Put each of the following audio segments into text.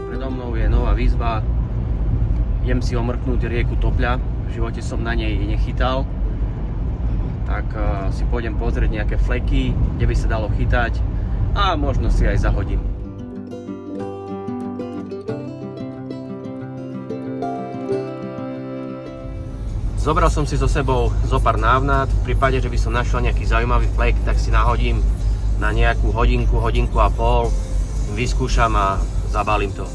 Predo mnou je nová výzva. Idem si omrknúť rieku Topľa. V živote som na nej nechytal. Tak si pôjdem pozrieť nejaké fleky, kde by sa dalo chytať a možno si aj zahodím. Zobral som si so sebou zopár návnad. V prípade, že by som našiel nejaký zaujímavý flek, tak si nahodím na nejakú hodinku, hodinku a pol, vyskúšam a zabalím to.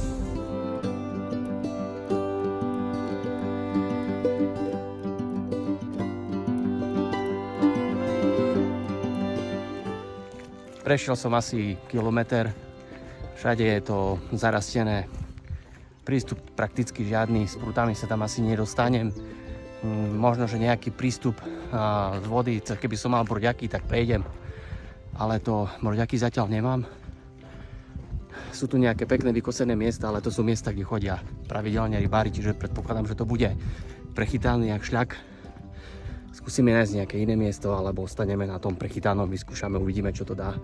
Prešiel som asi kilometr, všade je to zarastené, prístup prakticky žiadny, s prútami sa tam asi nedostanem. Možno, že nejaký prístup z vody, keby som mal broďaky, tak prejdem, ale to broďaky zatiaľ nemám. Sú tu nejaké pekné vykosené miesta, ale to sú miesta, kde chodia pravidelne rybári, čiže predpokladám, že to bude prechytaný jak šľak. Skúsime nájsť nejaké iné miesto, alebo ostaneme na tom prechytanom, vyskúšame, uvidíme, čo to dá.